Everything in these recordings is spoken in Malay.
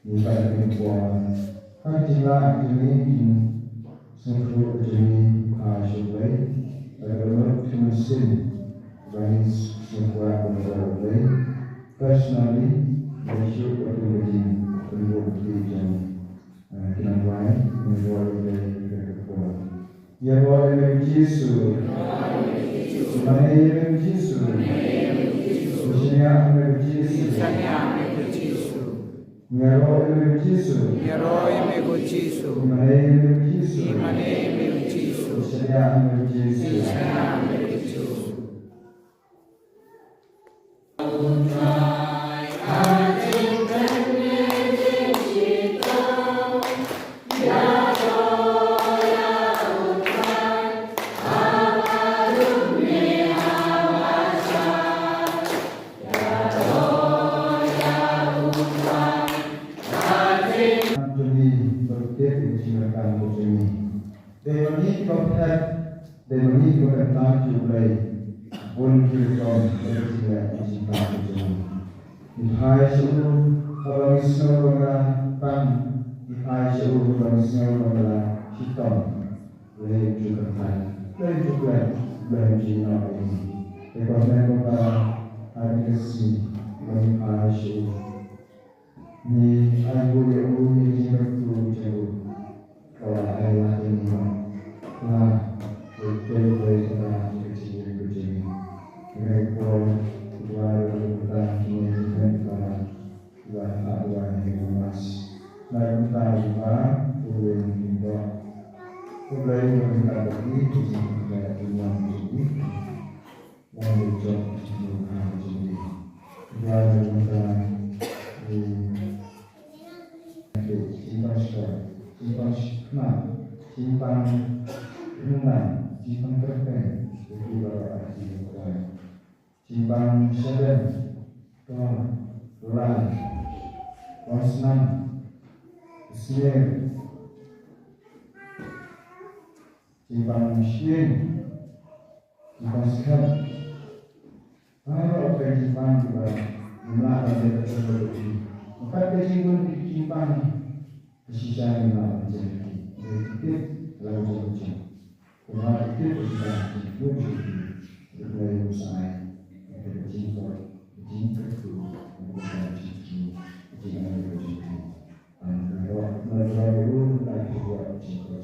bukan perempuan. Hatilah ini sungguh ini asyubai. Agama Muslim bagi semua berbagai personally bersyukur kepada pengurusan kinawai menjualai kepada ya boleh Yesus mana yang Yesus usia yang Yesus Ngero yang Yesus mana yang Yesus usia yang Yesus Demoni berkata juga pun kita berjaya cinta berjaya. Ihai seluruh orang Islam berkata, ihai seluruh orang Islam berkata, hitam boleh juga kan, boleh juga berjaya ini. Ekonomi berkata hari kesini bagi ihai seluruh. Ni aku yang ini bertu jauh kalau ayah ini lah. Boleh kita kecil-kecil. Mereka buat kita ini para buat yang mas. Lalu kita juga boleh kita boleh kita bagi kita uang ini. Lalu job juga jadi. Lalu kita simpan rumah simpan kertas, simpan sedang, tulang, wasnam, siang, simpan mesin, simpan sekat. Kalau simpan juga jumlah ada tersebut. Maka simpan sisa jumlah jadi lalu macam. Orang itu sudah dibuat dari usaha dari cinta itu bukan cinta jangan bercinta. Kalau itu tak buat cinta.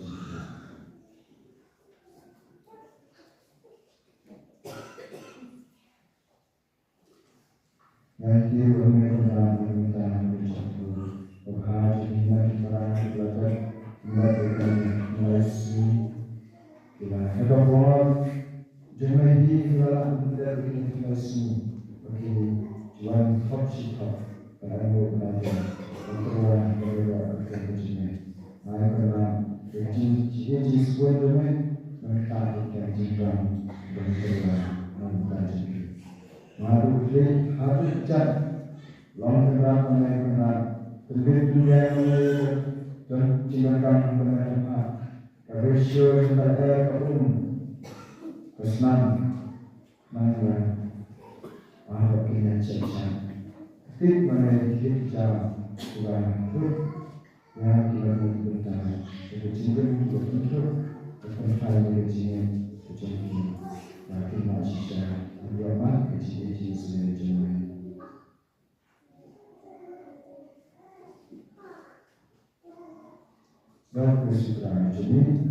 Nanti orang minta bercinta, berhati hati orang belajar melakukan melasi. Kalau orang jangan dilakukan tidak berinflasi bagi jualan toksik pada belajar untuk orang berbuat kerjanya. Karena jika sebuah domain mereka akan jingkang bergerak membelajar. Marulah harus cat longgar mereka terbit dunia dan jingkang mereka. Karena pada kaum Islam mana ada kinerja, tidak mana kita kurang itu yang kita butuhkan. Itu juga untuk hal kecil kecil, tapi masih agama kecil saja. Dan kesukaan ini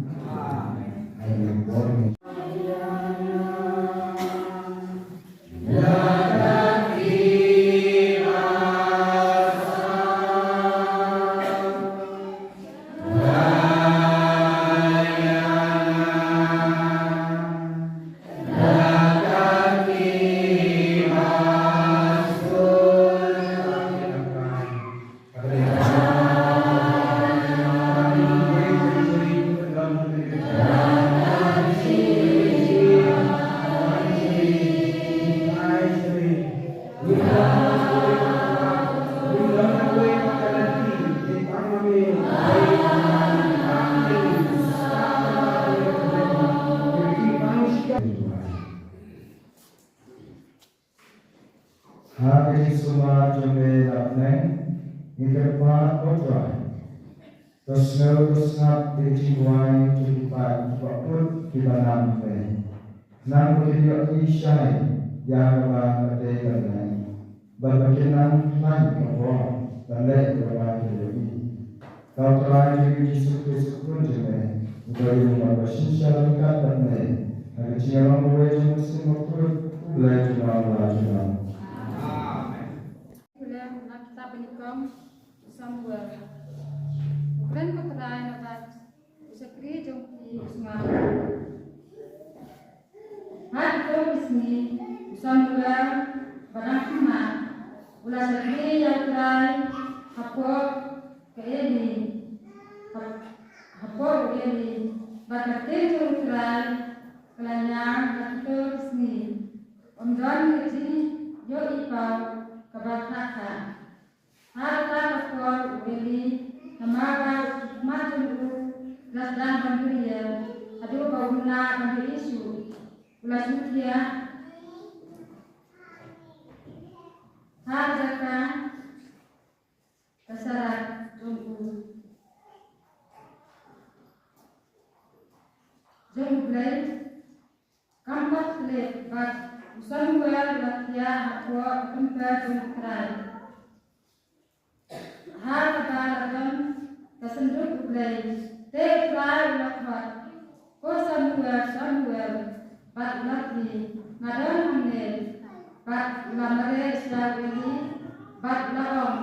hanya boleh. Hari semua jumlah datang Iterpa Potra, Tosnel Tosnap Dijiwai Tulipai Wakut Kibanam Fe, Nang Kudiyo Ishai, Yahwa Madeganai, Babakinam Nang Kapo, Balai Babai Dewi, Kau telah Yesus Kristus pun juga, Udayu Mabashisha Lengkap Banai, Hari Cialang Uwe Musim Waktu, Ulai Junau Lajunau. Kita penyekam Samuel. Bukan kepercayaan atas sekri jongki semua. Hari itu bisni Samuel barang kema. Ulah sekri yang terai hapor keeli. Hapor keeli. Bakatin jong terai kelanyang itu bisni. Omdan keci yo ipau kabakaka. Harta kapal beli namaga macam rasdan banturia aduh bauna bantu isu ulas mutia harjaka kasarat jongku jongblay kampat lek bat Samuel latia akwa tempat jongkrai hal kebahagiaan kesenduk ulai tekrai lakbat ko Samuel bat lagi ngadon hamne bat lamare Israeli bat laom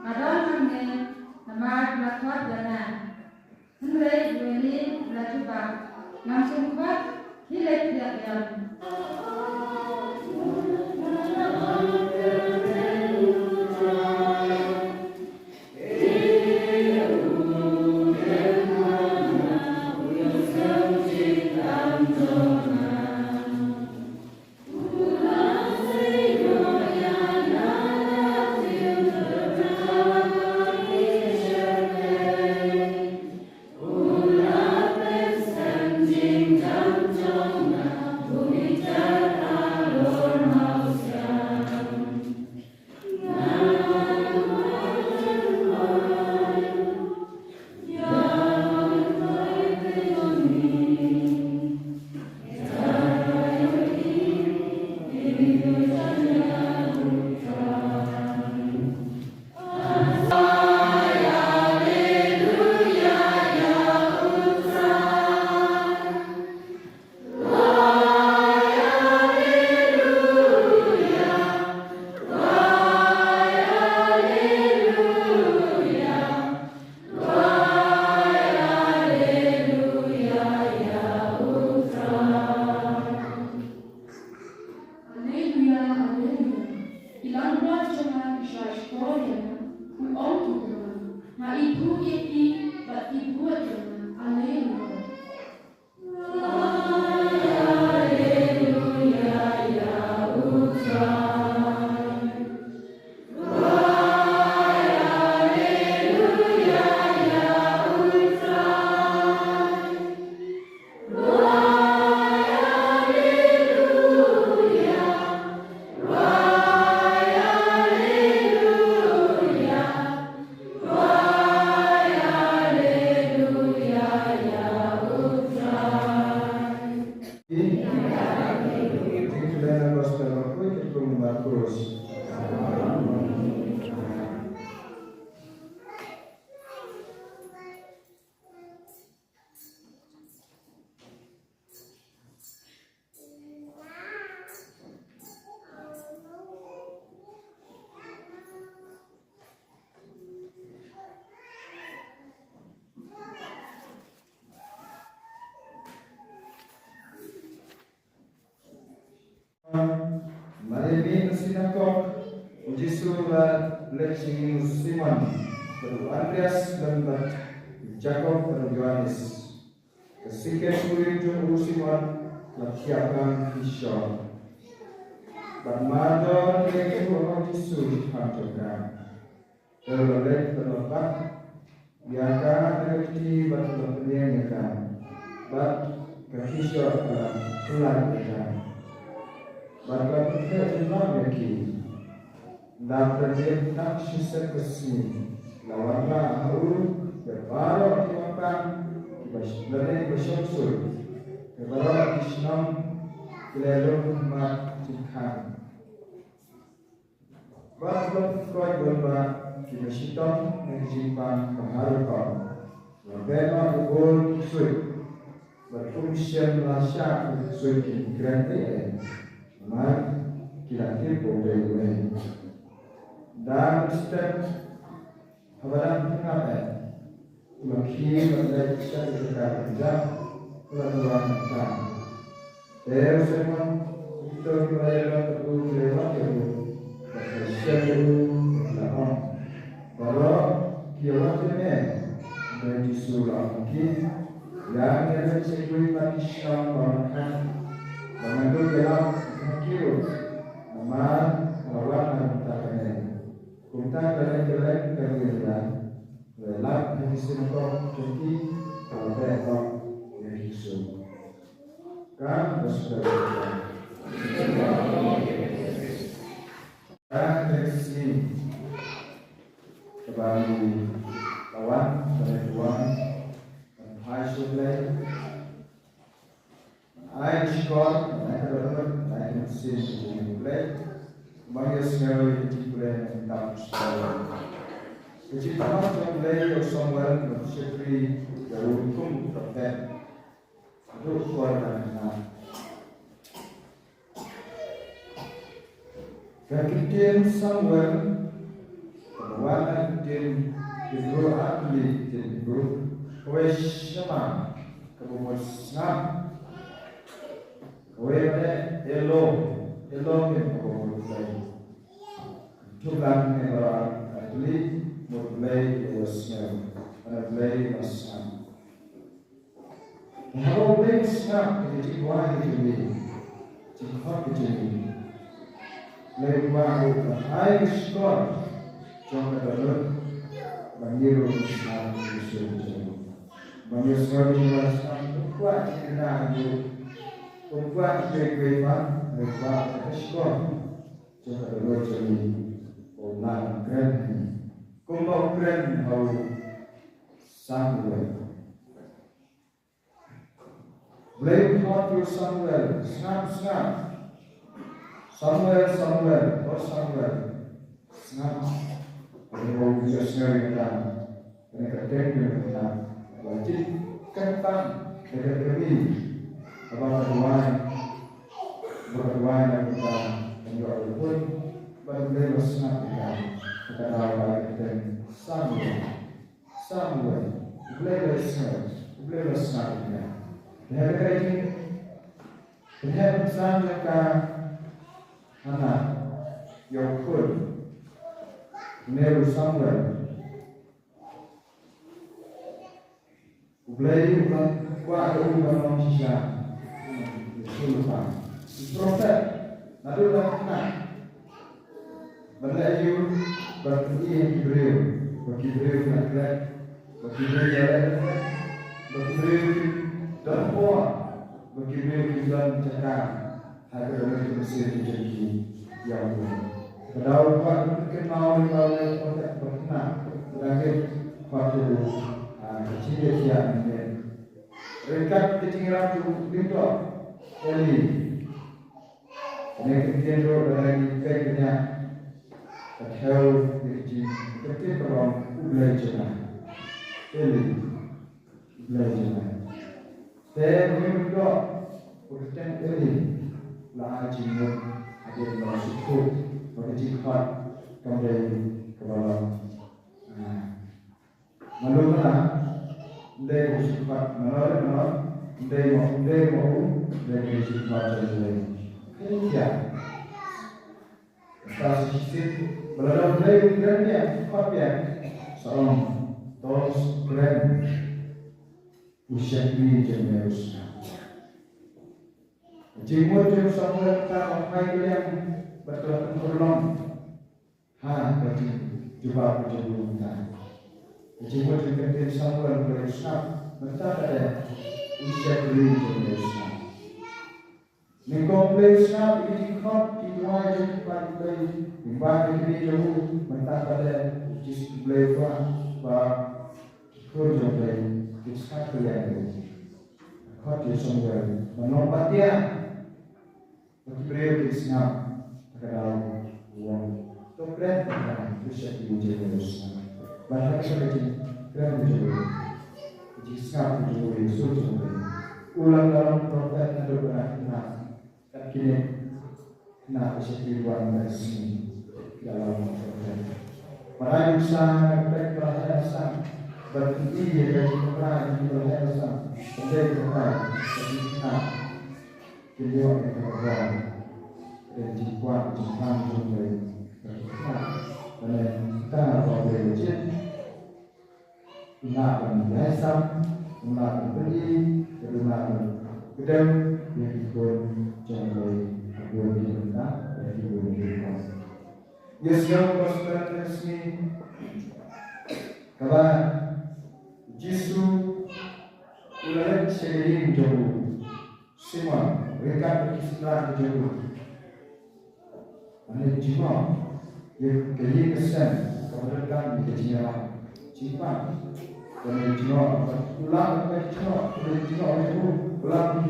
ngadon hamne nama lakbat jana henry Israeli lajubak langsung bat hilek dia yang Malibin sinagog Ujisulah Lexing Simon Baru Andreas dan Jacob dan Yohanes Kesikir Surin Jum'u Simon Lakiakan Isya Barmadon Yekihu Jisu Hamjokan Terlelek terlepak Biarkan rezeki berlebihan Bat kehisya dalam Tuhan kita Bapak kita imam yaki dan terjentang sisa kesini lawanlah aku berbaru timakan dari bersyukur kepada Islam kelelong mat Tuhan bahwa kau berba kita sitam menjimpan keharukan berbeda ubul suit berfungsi melasyak suit kerana mar kita boleh dan step habaran kenapa makin berada di sekitar kita keluar kita semua kita berada terus lewat itu bersyukur lahon kalau kiamat ini dari surah mungkin yang ada sekali manusia bahkan mengambil dalam kiri nama orang yang bertanya kita jelek kerjaan relak yang disentuh jadi kalau yang Yesus kan bersaudara kan dari sini kembali kawan dari Tuhan dan Hai Sublai Hai Shkor Hai Kadar Hai Mesin Sublai bagi sekali Sublai tentang sekolah kecintaan Sublai bersama bersyukri jauh hukum terkait itu keluarga kemudian Samuel kemudian Dibro Akli Dibro Weshama kemudian Snap kemudian Elom yang kemudian jumlah orang Akli mulai Wesam mulai Wesam kalau mulai Snap jadi wah itu jika itu lepas Hai Shkor jangan terlalu bangiru Islam bangiru Islam kuat kena kuat kebebasan lepas Shkor jangan terlalu jadi orang keren kumpul keren mau Samuel blame hot to Samuel snap Samuel, snap. Kalau bisa sekali kita, mereka tenggelam kita, wajib kentang, mereka beri, berdoa yang kita menjual pun, berbeda snap kita tahu kita Samuel, beli snap kita. Mereka ini, mereka Samuel anak Yakub Neru Samuel Ublay kuat manusia sultan prophet lalu nak belayu berarti Hebrew nak Hebrew dan kuat Hebrew dan cakap agar mereka bersih jadi yang kalau buat kenal oleh orang berkenal sebagai waktu kecil yang mereka ketinggalan itu Eli mereka ketinggalan dari kayaknya atau kecil ketika orang belajar Eli belajar dan mereka berkenal Eli lah jimat ada bersyukur berjihad kembali kepada malulah dari bersyukur malulah dari mau dari bersyukur jadi ya kasih berada dari kerana apa seorang terus keren usia ini jenis Jimut yang Samuel tak mahu yang bertolong bagi jubah perjalanan. Jimut yang Samuel berusaha mentah ada usia beri jenis. Ni kompleks na ikot dibuai depan play imbang ini jauh mentah pada jis play ba kerja play kisah kalian kot dia sumber menompat dia beri kisah terkadang uang tu keren bisa diuji terus bahkan sekali keren juga kisah juga Yesus ulang dalam profet ada benar kini nak keseluruhan dari sini dalam program. Merayu sang berkelahsan bertinggi dari peran berkelahsan menjadi peran jadi kita beliau yang program dan jikuan jikuan juga berkelahsan dan kita boleh wujud nak berbiasa nak berbeli nak gedung yang ikut jangan boleh diminta dan boleh diminta. Yes, yang prosper resmi. Kawan, Yesus ulat seiring jauh. Semua mereka berkisah jauh. Anda cuma yang kali kesan keberatan di jiwa, jiwa. Dan jiwa ulang jiwa itu ulang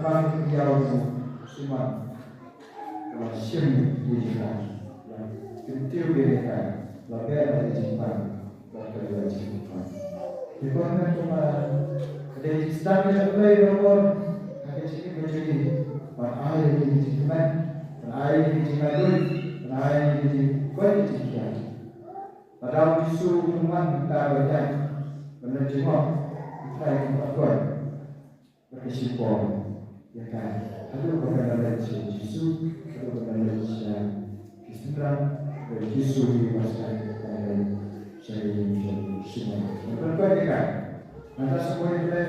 pang jauh. Semua kalau siang di jalan, ketika mereka lebih dari Jepang, berkerja di Jepang. Jepang kan cuma ada sistem yang mulai berubah, ada sini menjadi air di Jepang, air di Jepang, air di Jepang. Padahal isu teman kita banyak menerjemah kita yang berkuat berkesimpulan. Ya kan, ada beberapa Yesus, ada beberapa Kristen, dan Yesus di masa yang saya ingin semua. Berapa kan? Maka semua itu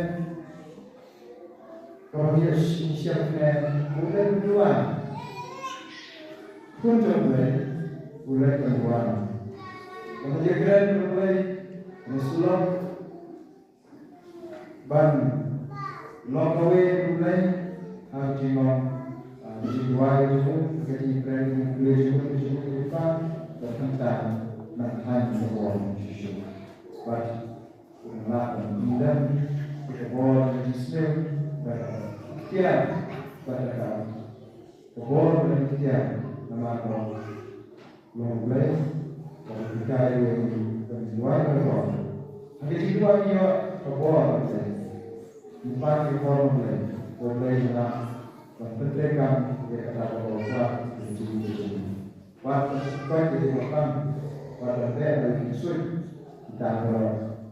kalau dia siapkan bulan kedua, pun bulan kedua. Kalau dia keren mulai Muslim, ban lokawe mulai Hajiman jiwa itu ketika beliau itu tentang nahan sebuah isu. But melakukan dan sebuah isu berikhtiar pada sebuah berikhtiar melakukan mulai kita yang berjuang bersama. Hanya jiwa dia sebuah empat reform boleh memperhatikan dia kata bahwa itu waktu sesuai dilakukan pada daerah Yesus kita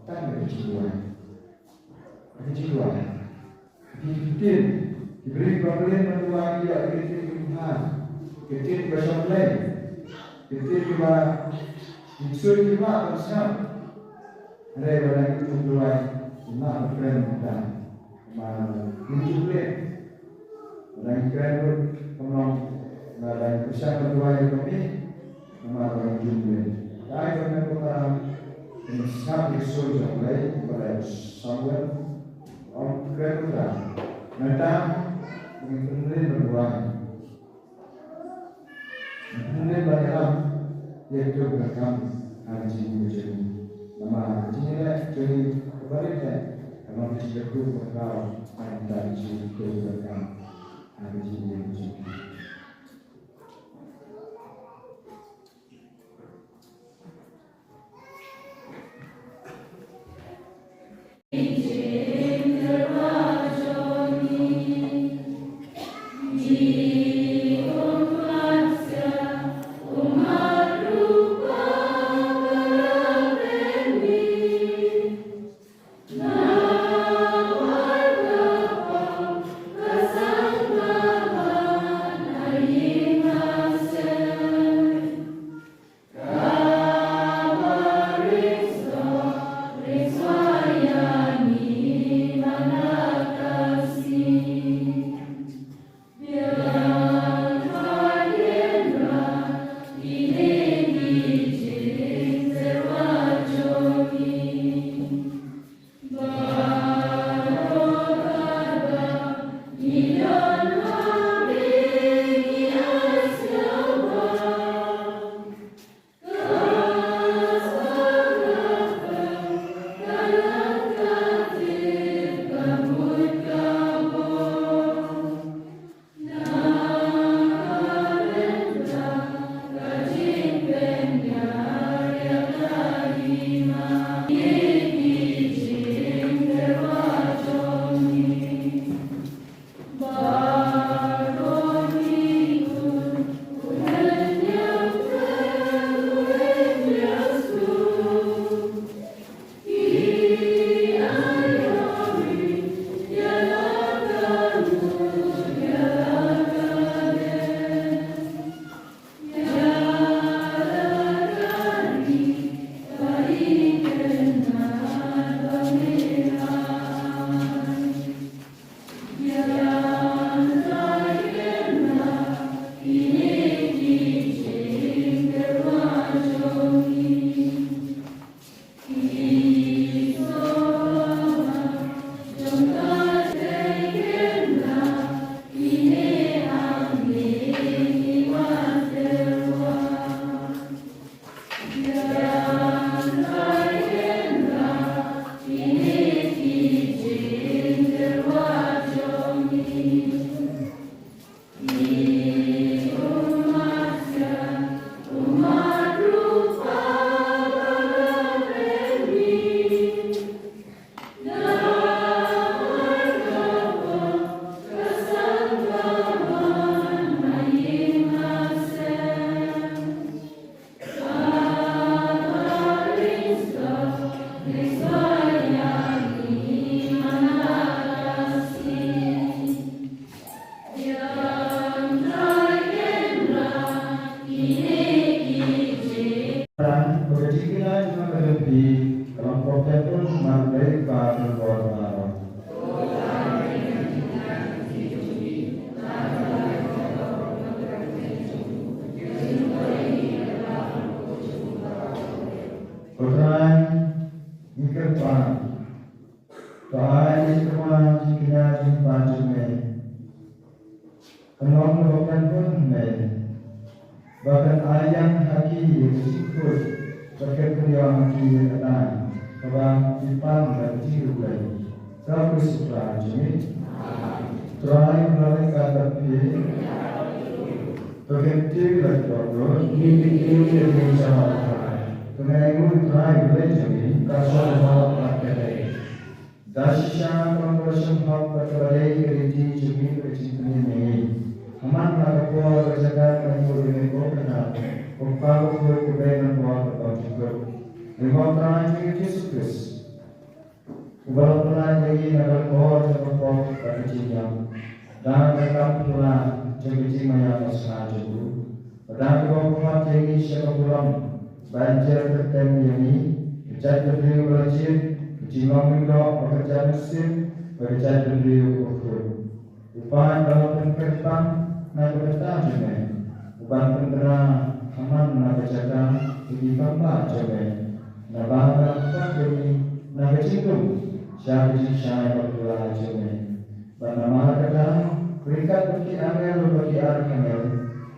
tak berjiwa diberi pemberian menua dia kritik Tuhan kritik bersama lain kritik juga Yesus juga bersama ada yang itu menua cuma berkeren kita menunjukkan orang keren pun orang besar berdua yang kami orang jumlah. Saya dengan orang sangat Yesus yang lain pada Samuel orang keren orang. Mereka mengenai berdua. Mengenai banyak yaitu berkam haji menjadi nama hajinya jadi kebaliknya. Kalau tidak perlu berkau antara haji berkam haji menjadi. di kelompoknya pun merdeka berwarna. Quran Ikerpan Bahaya Quran Jikina Jimpan Jume Kenong Lokan pun me Bahkan ayam haki Sikut Bahkan kriang haki Ketan Kabang Jimpan dan Jiru lagi Kau bersumpah Jume Terakhir melalui kata Pi Berhenti lagi Dokter Ini sama Pengayu terakhir Benjamin Kasar Hal Akademi Dasya Konversion Hal Akademi Keriti Jumi Kerjimani Ini Aman Nakapua Berjaga Kankur Bineko Kenal Kumpau Kur Kubenan Buat Berkau Juga Lima terakhir Yesus Kubal Pelan Lagi Nagal Kuhor Jepapok Kerjinyam Dan Rekam Pulang Jepijimaya Masna Jugu Padang Kumpau Lagi Syakapulang Banjir bertem ini, berjaya beliau berjaya, jiwa minggu bekerja mesin, berjaya beliau ukur. Upahan dalam penerbangan, nak bertahan juga. Upahan penerang, aman nak berjaga, ini bangga juga. Nak bangga apa ini, nak bercintum, siapa yang berdua juga. Bernama kata, berikat bagi angel bagi arkanel,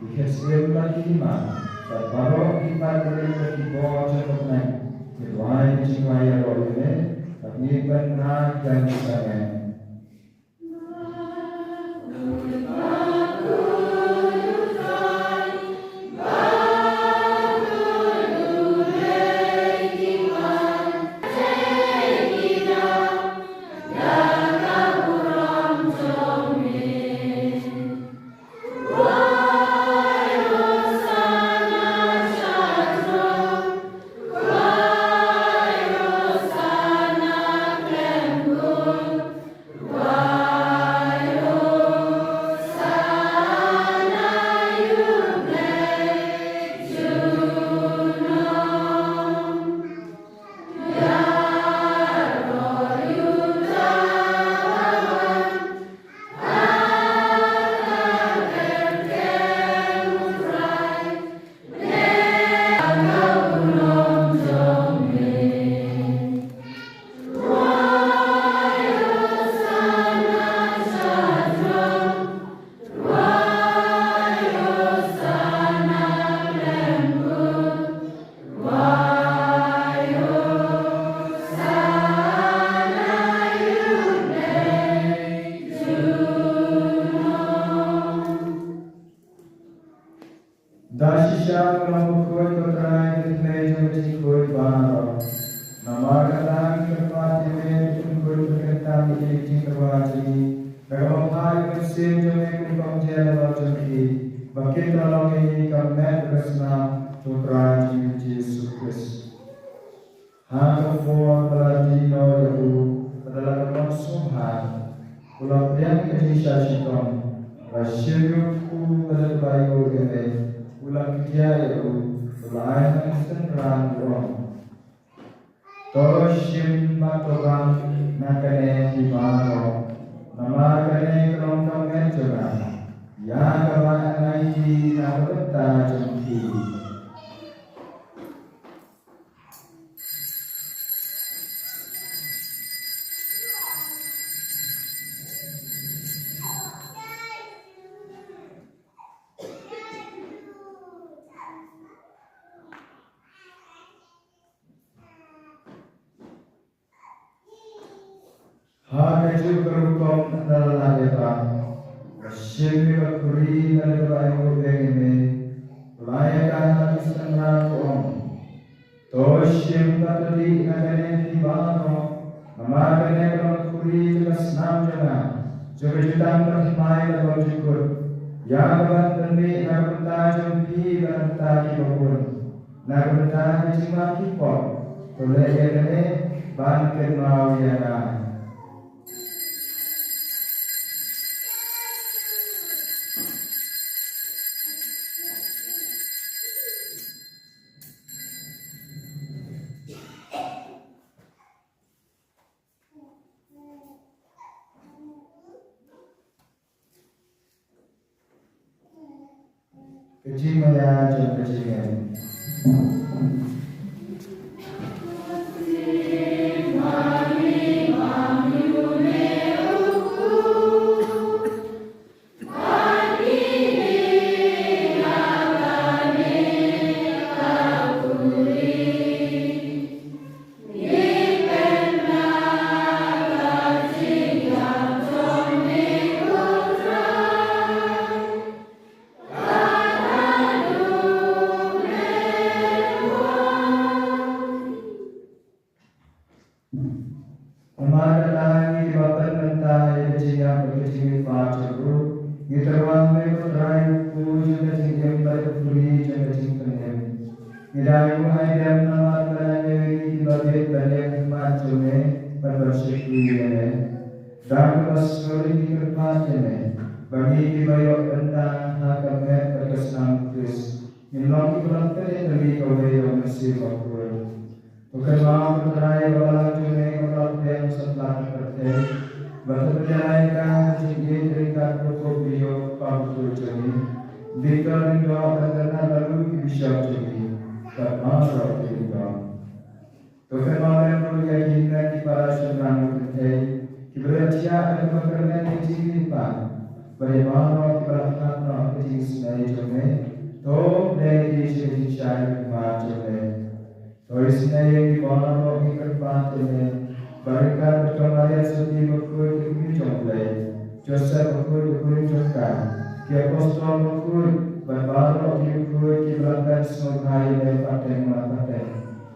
dikasih bagi iman. Baru kita beri bawah contohnya,ituai jiwa yang oleh, tapi benar dan sangat. Dasya melakukan perkara yang menjadi korban. Nama kata kerana pun berkaitan dengan cintawaji. Dalam hal mesin jomik pemjaya lagi. Bagi dalam ini kami bersama putra Yesus Kristus. Hanya buat berarti itu adalah konsumhan. Ulang yang kejisajikan. Rasyurku berbayu ini. Ulang dia itu pelayanan senang orang. Toshim matokan nakane di mana, nama kane kerongkong mencoba. Ya kawan naiki nak berta jempi. Haju kerukom adalah lepas, Rasyid berkuri dari bayu begini, pelayakan senang om. Toshim katuli agane di bano, nama agane berkuri jelas nam jana, juga jutaan terhimai dalam syukur. Yang bertemu nak bertajam pi bertajam pun, nak bertajam cuma kipok, oleh agane bangkit mawiana. kecil maya dan kecilnya. Bagi bayok tentang hakamet berkesenang Kristus, minum pulang teri kau bayok mesir bakul. Bukan mau berterai balang cune kalau yang setelah berteri, berterjaikan tinggi terikat pokok bayok pampu cune. Bikar rindu terkena lalu bisa cune, termasuk rindu. Bukan mau yang yakinkan di para seberang berteri, kibercia akan mengerti cinta. Bagaimana kita kecil senai jome, to dari sisi cahaya macamnya. To senai mana lo ikat macamnya, berikan kemarin sedih berkuat di jomble, Joseph berkuat jomkan, kia apostol berkuat, berbaro berkuat kiblatkan semua dari partai partai.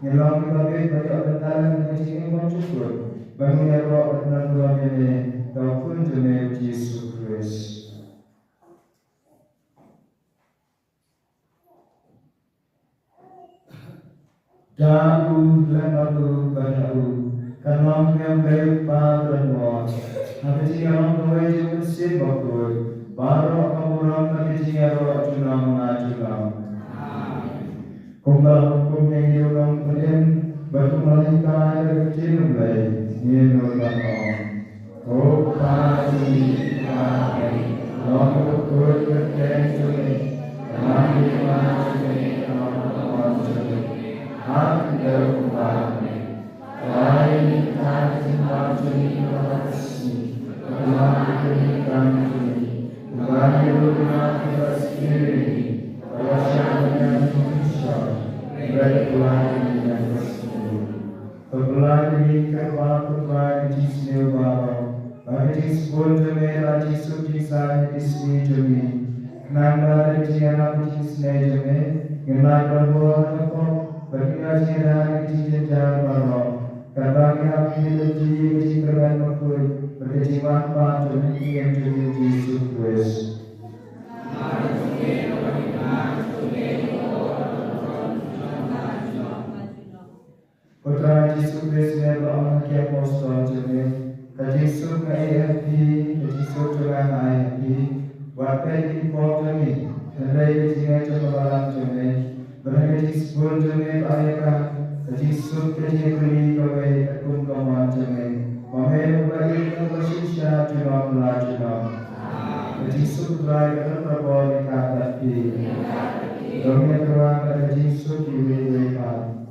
Ngilang kiblat banyak bentaran kecil yang cukup, bangun ya roh dan dua ini, daun jome Yesus Kristus. Jauh lalu baru, kalam yang baik pada luar. Habis yang tuai juga sih bakul, baru kamuran habis yang roh junam junam. Kumbal hukum yang diulang kalian, batu malaikat yang kecil mulai, ini ulang on. Oh pasti kami, lalu kau berkendali, kami masih aman saja. Anda kembali, lain kasih kasih kasih, kembali kembali rumah kita sendiri, perasaan yang bisa, berkelahi yang bersih, berkelahi kerbau di sini baru, bagi sebelum merah di suci saya di sini jumi, nanda di sini di sini jumi, kenal berbuat apa? Bagi dan jalan baru, karena kita di kerana makhluk berkejiwaan panjang yang jadi Yesus Kristus. Putra Yesus Kristus yang anak apostol jadi, Yesus AFP, Yesus dengan AFP, waktu di kota ini, hendaknya jika coba jadi. Berhenti sebelum jemaat ayahkan, Yesus kejadian kawai tekun kawan jemaat. Mampu bagi kebersisya juga belajar. Yesus berai berbuat kata di. Doa doa kepada Yesus diwujudkan.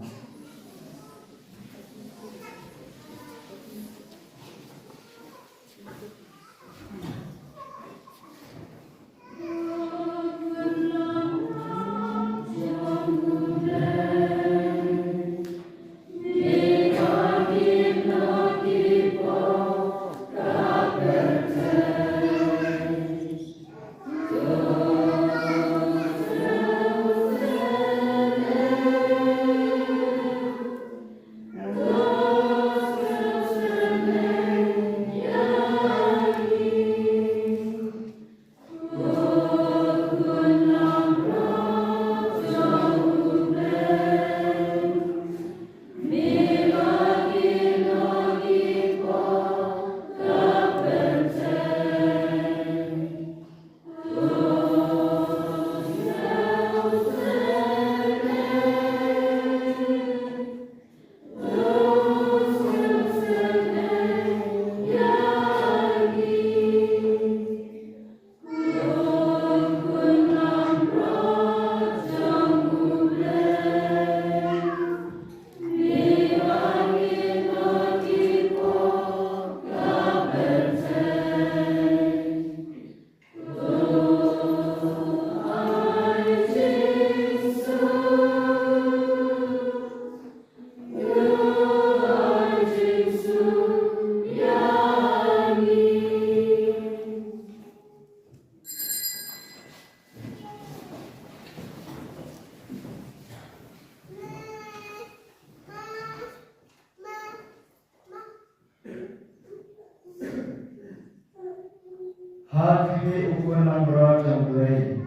Hakmi ukuran nombor jambulai,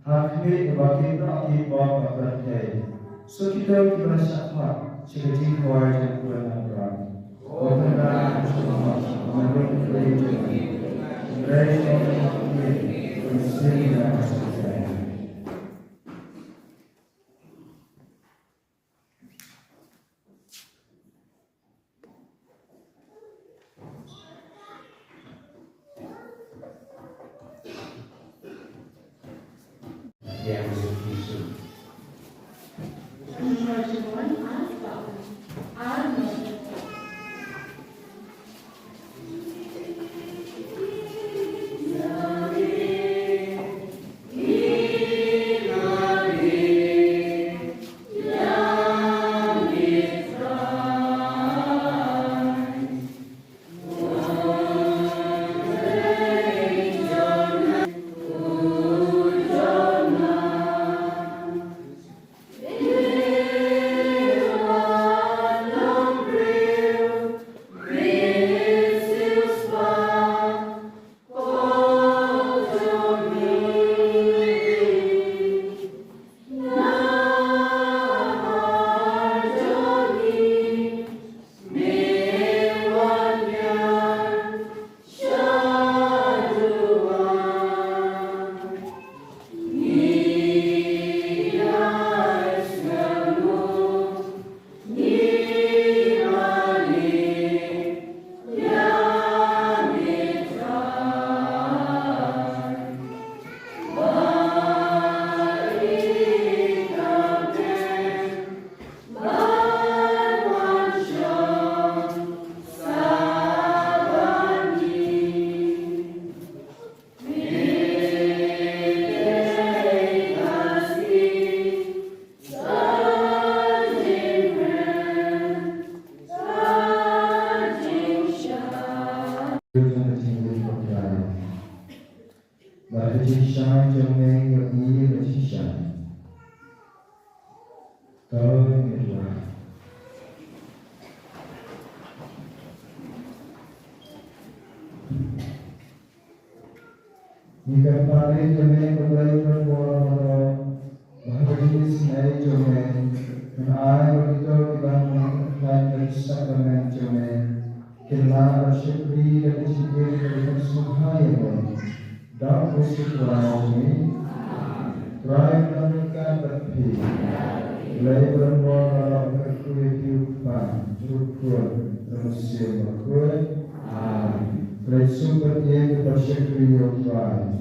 hakmi bakit na akibah pakai. So kita bersyukur sekecil kawai ukuran nombor. Orang semua menurut kerja, mereka mesti bersesuai. Yang begitu. Jika paling jemaah kembali berbuat bahagi sinai jemaah dan air begitu dibangun dan bersakramen jemaah kita bersyukuri dan bersyukur dengan suhaya dan bersyukur ini terakhir menemukan berpi mulai berbuat dalam kehidupan rukun manusia berkuat. Bersyukur dia bersyukur Tuhan.